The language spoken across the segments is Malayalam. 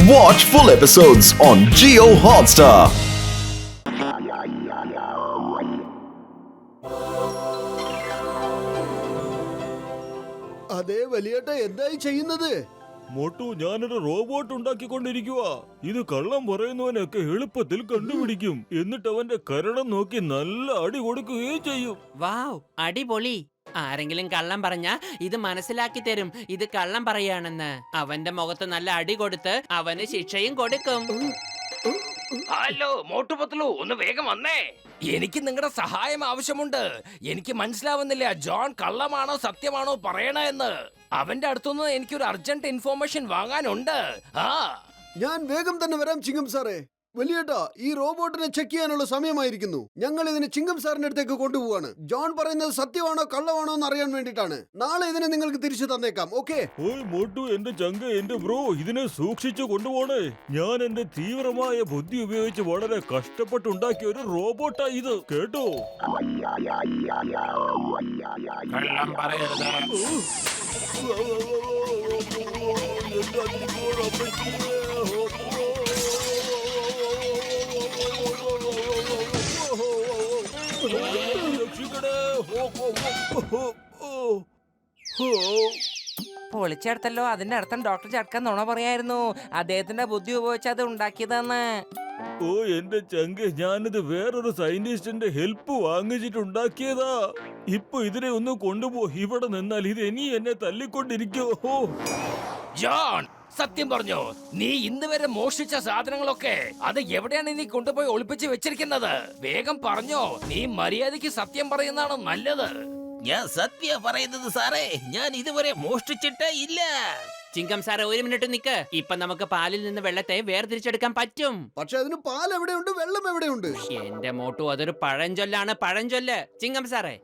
Watch full episodes on Jio Hotstar. അതേ വലിയേട്ട എന്തായി ചെയ്യുന്നത്? മോട്ടു, ഞാനൊരു റോബോട്ട് ഉണ്ടാക്കിക്കൊണ്ടിരിക്കുക. ഇത് കള്ളം പറയുന്നവനൊക്കെ എളുപ്പത്തിൽ കണ്ടുപിടിക്കും. എന്നിട്ട് അവന്റെ കരണം നോക്കി നല്ല അടി കൊടുക്കുകയും ചെയ്യും. വാവ്, അടിപൊളി. ആരെങ്കിലും കള്ളം പറഞ്ഞാ ഇത് മനസ്സിലാക്കി തരും ഇത് കള്ളം പറയാണെന്ന്. അവന്റെ മുഖത്ത് നല്ല അടി കൊടുത്ത് അവന് ശിക്ഷയും കൊടുക്കും. ഹലോ മോട്ടുപത്ലു, ഒന്ന് വേഗം വന്നേ. എനിക്ക് നിങ്ങളുടെ സഹായം ആവശ്യമുണ്ട്. എനിക്ക് മനസ്സിലാവുന്നില്ല ജോൺ കള്ളമാണോ സത്യമാണോ പറയണ എന്ന്. അവന്റെ അടുത്തുനിന്ന് എനിക്കൊരു അർജന്റ് ഇൻഫോർമേഷൻ വാങ്ങാനുണ്ട്. ഞാൻ വേഗം തന്നെ വരാം ചിങ്കം സാറേ. വലിയേട്ടാ, ഈ റോബോട്ടിനെ ചെക്ക് ചെയ്യാനുള്ള സമയമായിരിക്കുന്നു. ഞങ്ങൾ ഇതിനെ ചിങ്കം സാറിന്റെ അടുത്തേക്ക് കൊണ്ടുപോവാണ്. ജോൺ പറയുന്നത് സത്യമാണോ കള്ളമാണോ എന്ന് അറിയാൻ വേണ്ടിയിട്ടാണ്. നാളെ ഇതിനെ നിങ്ങൾക്ക് തിരിച്ചു തന്നേക്കാം. ഓക്കെ? ഓയ് മോട്ടു, എന്റെ ചങ്ക, എന്റെ ബ്രോ, ഇതിനെ സൂക്ഷിച്ചു കൊണ്ടുപോണേ. ഞാൻ എന്റെ തീവ്രമായ ബുദ്ധി ഉപയോഗിച്ച് വളരെ കഷ്ടപ്പെട്ടുണ്ടാക്കിയ ഒരു റോബോട്ടാ ഇത്, കേട്ടോ? കള്ളം പറയരുത്. പൊളിച്ചെടുത്തല്ലോ. അതിന്റെ അർത്ഥം ഡോക്ടർ ചട്കൻ നുണ പറയായിരുന്നു. അദ്ദേഹത്തിന്റെ ബുദ്ധി ഉപയോഗിച്ച് അത് ഉണ്ടാക്കിയതെന്ന്. ഓ എന്റെ ചങ്ക്, ഞാനിത് വേറൊരു സയന്റിസ്റ്റിന്റെ ഹെൽപ്പ് വാങ്ങിച്ചിട്ടുണ്ടാക്കിയതാ. ഇപ്പൊ ഇതിനെ ഒന്ന് കൊണ്ടുപോ. ഇവിടെ നിന്നാൽ ഇത് ഇനി എന്നെ തല്ലിക്കൊണ്ടിരിക്കോ. ജോൺ, സത്യം പറഞ്ഞോ, നീ ഇന്ന് വരെ മോഷ്ടിച്ച സാധനങ്ങളൊക്കെ അത് എവിടെയാണ് നീ കൊണ്ടുപോയി ഒളിപ്പിച്ച് വെച്ചിരിക്കുന്നത്? വേഗം പറഞ്ഞോ. നീ മര്യാദയ്ക്ക് സത്യം പറയുന്നതാണ് നല്ലത്. ഞാൻ സത്യം പറയുന്നത് സാറേ, ഞാൻ ഇതുവരെ മോഷ്ടിച്ചിട്ടേ ഇല്ല. ചിങ്കം സാറേ, ഒരു മിനിറ്റ് നിക്ക്. ഇപ്പൊ നമുക്ക് പാലിൽ നിന്ന് വെള്ളത്തെ വേർതിരിച്ചെടുക്കാൻ പറ്റും. പക്ഷെ അതിന് പാൽ എവിടെയുണ്ട്, വെള്ളം എവിടെയുണ്ട്? എന്റെ മോട്ടു, അതൊരു പഴഞ്ചൊല്ലാണ്, പഴഞ്ചൊല്ല്. ചിങ്കം സാറേ,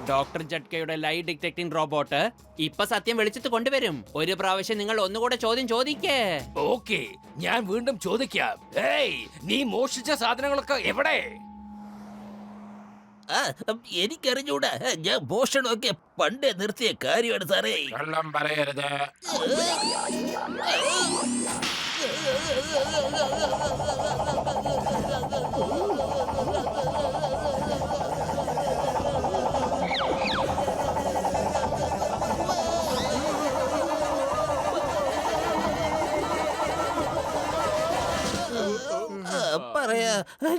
ഡോക്ടർ ജഡ്കയുടെ ലൈ ഡിറ്റക്ടിംഗ് റോബോട്ട് ഇപ്പൊ സത്യം വെളിച്ചത്ത് കൊണ്ടുവരും. ഒരു പ്രാവശ്യം നിങ്ങൾ ഒന്നുകൂടെ ചോദ്യം ചോദിക്കേ. ഓക്കെ, ഞാൻ വീണ്ടും ചോദിക്കാം. ഏയ്, നീ മോഷ്ടിച്ച സാധനങ്ങളൊക്കെ എവിടെ? എനിക്കറിഞ്ഞൂടാ. ഞാൻ മോഷണമൊക്കെ പണ്ടേ നിർത്തിയ കാര്യമാണ് സാറേ. കള്ളം പറയരുത്.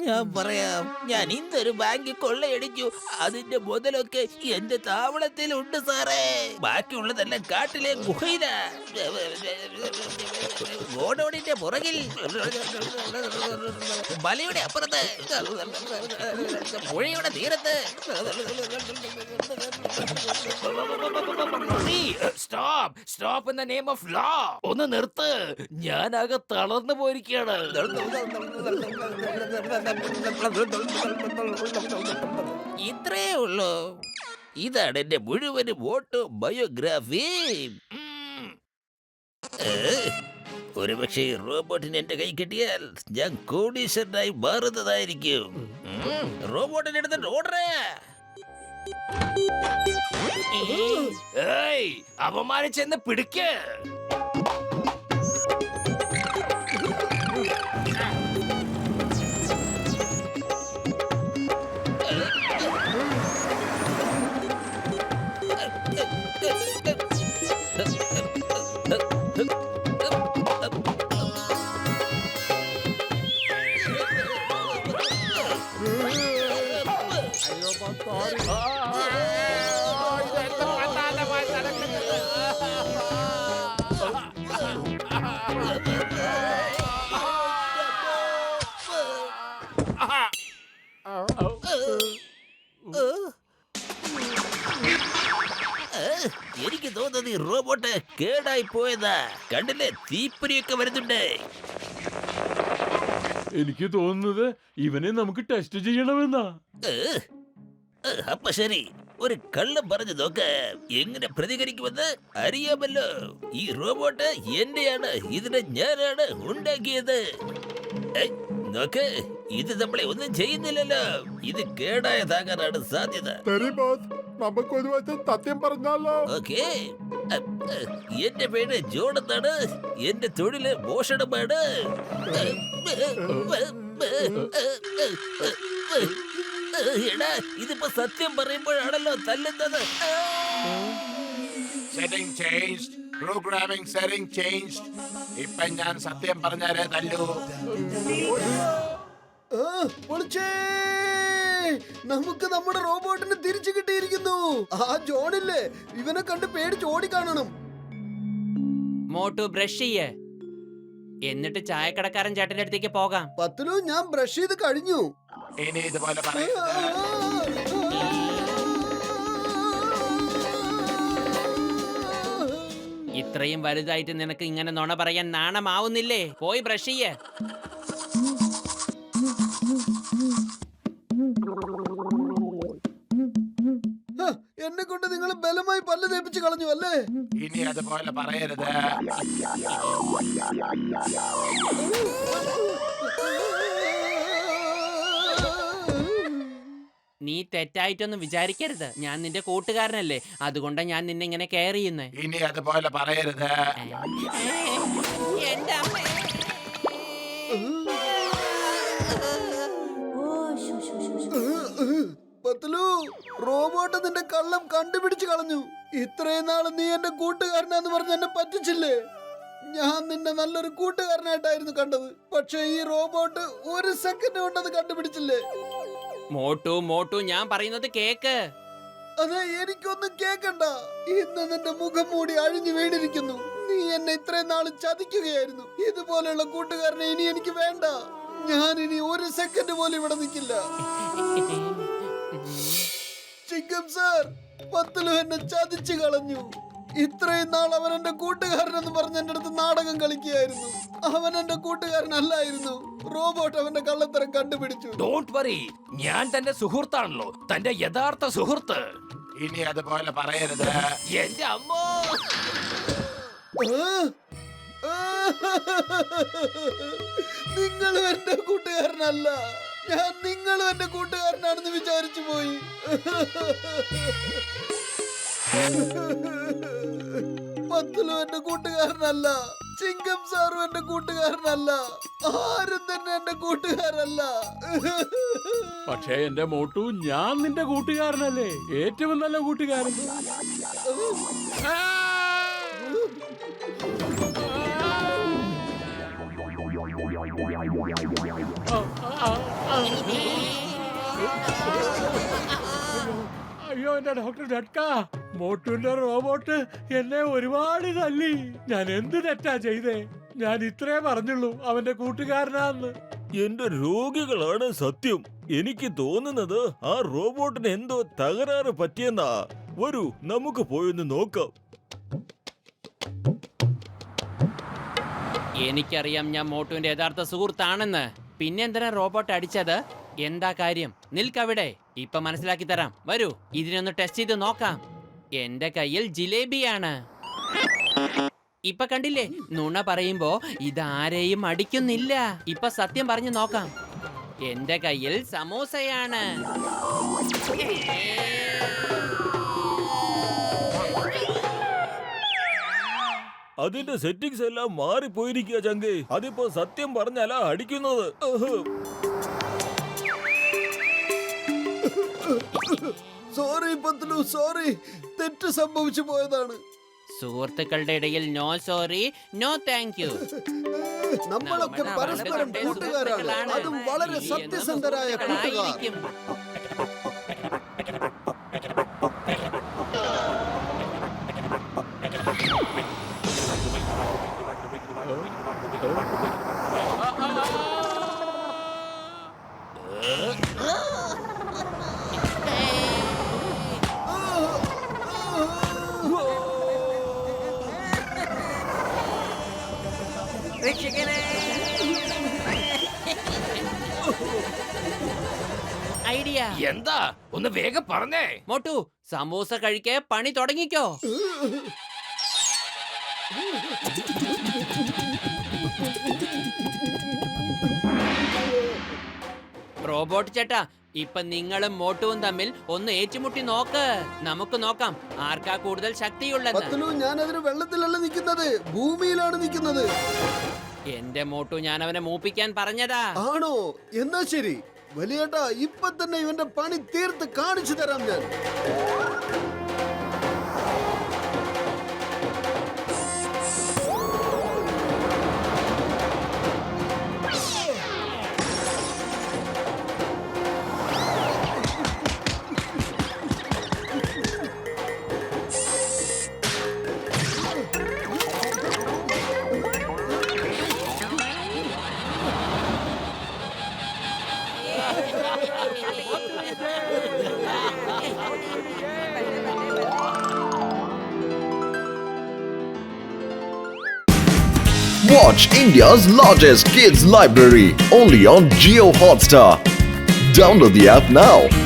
ഞാൻ പറയാം. ഞാൻ ഇന്നൊരു ബാങ്കിൽ കൊള്ളയടിച്ചു. അതിന്റെ മുതലൊക്കെ എന്റെ താവളത്തിലുണ്ട് സാറേ. ബാക്കിയുള്ളതെല്ലാം കാട്ടിലെ ഗുഹയില, ഗോഡൌണിന്റെ പുറകിൽ, മലയുടെ അപ്പുറത്ത്, പുഴയുടെ തീരത്ത്. Stop in the name of law. ഒന്ന് നിർത്ത്. ഞാനാകെ തളർന്നു പോയിരിക്കുകയാണ്. ഇത്രേ ഉള്ളൂ. ഇതാണ് എന്റെ മുഴുവൻ ഓട്ടോ ബയോഗ്രാഫി. ഒരുപക്ഷെ ഈ റോബോട്ടിന് എന്റെ കൈ കിട്ടിയാൽ ഞാൻ കോടീശ്വരനായി മാറുന്നതായിരിക്കും. റോബോട്ടിനെ എടുത്തിട്ട് ഓടറേ. ഏയ്, അപമാനിച്ചെന്ന് പിടിക്ക്. എനിക്ക് തോന്നുന്നത് ഈ റോബോട്ട് കേടായി പോയതാ. കണ്ടില്ലേ, തീപ്പൊരിയൊക്കെ വരുന്നുണ്ട്. എനിക്ക് തോന്നുന്നത് ഇവനെ നമുക്ക് ടെസ്റ്റ് ചെയ്യണമെന്നാ. അപ്പൊ ശരി, ഒരു കള്ളം പറഞ്ഞു നോക്ക്. എങ്ങനെ പ്രതികരിക്കുമെന്ന് അറിയാമല്ലോ. ഈ റോബോട്ട് എന്റെയാണ്. ഇതിനെ ഞാനാണ് ഉണ്ടാക്കിയത്. നോക്ക്, ഇത് നമ്മളെ ഒന്നും ചെയ്യുന്നില്ലല്ലോ. ഇത് കേടായതാകാനാണ് സാധ്യത. നമുക്കൊരു വശം സത്യം പറഞ്ഞാലോ? ഓക്കേ, എന്റെ പേര് ജോൺ എന്നാണ്. എന്റെ തൊഴില് മോഷണമാണ്. എടാ, ഇതിപ്പോ സത്യം പറയുമ്പോഴാണല്ലോ തല്ലുന്നത്. Setting changed, programming setting changed. ഇപ്പൊ ഞാൻ സത്യം പറഞ്ഞാലേ തല്ലൂ. പൊളിച്ചേ, നമുക്ക് നമ്മുടെ റോബോട്ടിനെ തിരിച്ചു കിട്ടിയിരിക്കുന്നു. ആ ജോണില്ലേ, ഇവനെ കണ്ട് പേടിച്ച് ഓടിക്കാണണം. മോട്ടു ബ്രഷ് ചെയ്യ്, എന്നിട്ട് ചായക്കടക്കാരൻ ചേട്ടന്റെ അടുത്തേക്ക് പോകാം. പത്തിലു, ഞാൻ ബ്രഷ് ചെയ്ത് കഴിഞ്ഞു. ഇനി ഇതുപോലെ പറയരുത്. ഇത്രയും വലുതായിട്ട് നിനക്ക് ഇങ്ങനെ നുണ പറയാൻ നാണമാവുന്നില്ലേ? പോയി ബ്രഷ് ചെയ്യ്. എന്നെ കൊണ്ട് നിങ്ങൾ ബലമായി പല്ല് തേപ്പിച്ച് കളഞ്ഞു അല്ലേ? ഇനി അതുപോലെ പറയരുത്. നീ തെറ്റായിട്ടൊന്നും വിചാരിക്കരുത്. ഞാൻ നിന്റെ കൂട്ടുകാരനല്ലേ, അതുകൊണ്ടാ ഞാൻ നിന്നെ ഇങ്ങനെ കെയർ ചെയ്യുന്നേ. ഇനി അതുപോലെ പറയരുത്. എന്റെ അമ്മേ. പത്തിലു, റോബോട്ട് നിന്റെ കള്ളം കണ്ടുപിടിച്ച് കളഞ്ഞു. ഇത്രയും നാള് നീ എന്റെ കൂട്ടുകാരനാന്ന് പറഞ്ഞ് എന്നെ പറ്റിച്ചില്ലേ? ഞാൻ നിന്നെ നല്ലൊരു കൂട്ടുകാരനായിട്ടായിരുന്നു കണ്ടത്. പക്ഷെ ഈ റോബോട്ട് ഒരു സെക്കൻഡ് കൊണ്ടത് കണ്ടുപിടിച്ചില്ലേ? മോട്ടു മോട്ടു, ഞാൻ പറയുന്നത് കേക്ക്. അതെ, എനിക്കൊന്നും കേക്കണ്ട. ഇന്ന് നിന്റെ മുഖം മൂടി അഴിഞ്ഞു വീണിരിക്കുന്നു. നീ എന്നെ ഇത്രയും നാള് ചതിക്കുകയായിരുന്നു. ഇതുപോലെയുള്ള കൂട്ടുകാരനെ ഇനി എനിക്ക് വേണ്ട. ഞാൻ ഇനി ഒരു സെക്കൻഡ് പോലും ഇവിടെ നിൽക്കില്ല. ചിങ്കം സാർ, പത്തിലു എന്നെ ചതിച്ചു കളഞ്ഞു. ഇത്രയും നാൾ അവൻ എന്റെ കൂട്ടുകാരനെന്ന് പറഞ്ഞ് എന്റെ അടുത്ത് നാടകം കളിക്കുകയായിരുന്നു. അവൻ എന്റെ കൂട്ടുകാരനല്ലായിരുന്നു. റോബോട്ട് അവന്റെ കള്ളത്തരം കണ്ടുപിടിച്ചു. ഡോണ്ട് വറി, ഞാൻ തന്റെ സുഹൃത്താണല്ലോ, തന്റെ യഥാർത്ഥ സുഹൃത്ത്. ഇനി അതുപോലെ പറയരുത്. എന്റെ അമ്മോ. നിങ്ങളും എന്റെ കൂട്ടുകാരനല്ല. ഞാൻ നിങ്ങളും എന്റെ കൂട്ടുകാരനാണെന്ന് വിചാരിച്ചു പോയി. പത്തിലും എന്റെ കൂട്ടുകാരനല്ല. ചിങ്കം സാറും എന്റെ കൂട്ടുകാരനല്ല. ആരും തന്നെ എന്റെ കൂട്ടുകാരല്ല. പക്ഷേ എന്റെ മോട്ടു, ഞാൻ നിന്റെ കൂട്ടുകാരനല്ലേ, ഏറ്റവും നല്ല കൂട്ടുകാരൻ. അയ്യോ എന്റെ ഡോക്ടർ ഡട്ക, മോട്ടുവിന്റെ റോബോട്ട് എന്നെ ഒരുപാട് തല്ലി. ഞാൻ എന്ത് തെറ്റാ ചെയ്തേ? ഞാൻ ഇത്രേ പറഞ്ഞുള്ളൂ, അവന്റെ കൂട്ടുകാരനാന്ന്. എന്റെ രോഗികളാണ് സത്യം. എനിക്ക് തോന്നുന്നത് ആ റോബോട്ടിന് എന്തോ തകരാറ് പറ്റിയെന്നാ. വരൂ, നമുക്ക് പോയൊന്ന് നോക്കാം. എനിക്കറിയാം ഞാൻ മോട്ടുവിന്റെ യഥാർത്ഥ സുഹൃത്താണെന്ന്. പിന്നെ എന്തിനാ റോബോട്ട് അടിച്ചത്? എന്താ കാര്യം? നിൽക്കവിടെ, ഇപ്പൊ മനസ്സിലാക്കി തരാം. വരൂ, ഇതിനൊന്ന് ടെസ്റ്റ് ചെയ്ത് നോക്കാം. എന്റെ കയ്യിൽ ജിലേബിയാണ്. ഇപ്പൊ കണ്ടില്ലേ, നുണ പറയുമ്പോ ഇതാരെയും അടിക്കുന്നില്ല. ഇപ്പൊ സത്യം പറഞ്ഞു നോക്കാം. എന്റെ കയ്യിൽ സമൂസയാണ്. അതിന്റെ സെറ്റിംഗ്സ് എല്ലാം മാറിപ്പോയിരിക്കുക ചങ്കേ. അതിപ്പോ സത്യം പറഞ്ഞാലാ അടിക്കുന്നത്. സോറി പത്തിലു, സോറി. തെറ്റ് സംഭവിച്ചു പോയതാണ്. സുഹൃത്തുക്കളുടെ ഇടയിൽ no sorry, no thank you. നമ്മളൊക്കെ പരസ്പരം കൂട്ടുകാരാണ്. അതും വളരെ സത്യസന്ധരായ കൂട്ടുകാർ. ഐഡിയ എന്താ? ഒന്ന് വേഗം പറഞ്ഞേ. മോട്ടു, സമൂസ കഴിക്കേ, പണി തുടങ്ങിക്കോ. റോബോട്ട് ചേട്ടാ, ഇപ്പൊ നിങ്ങളും മോട്ടുവും തമ്മിൽ ഒന്ന് ഏറ്റുമുട്ടി നോക്ക്. നമുക്ക് നോക്കാം ആർക്കാ കൂടുതൽ ശക്തിയുള്ളത്. പത്തലു, ഞാൻ അതിന് വെള്ളത്തിലല്ല നിൽക്കുന്നത്, ഭൂമിയിലാണ് നിൽക്കുന്നത്. എന്റെ മോട്ടു ഞാൻ അവനെ മൂപ്പിക്കാൻ പറഞ്ഞതാ. ആണോ? എന്നാ ശരി വലിയേട്ടാ, ഇപ്പൊ തന്നെ ഇവന്റെ പണി തീർത്ത് കാണിച്ചു തരാം ഞാൻ. Watch India's largest kids library only on Geo Hotstar. Download the app now.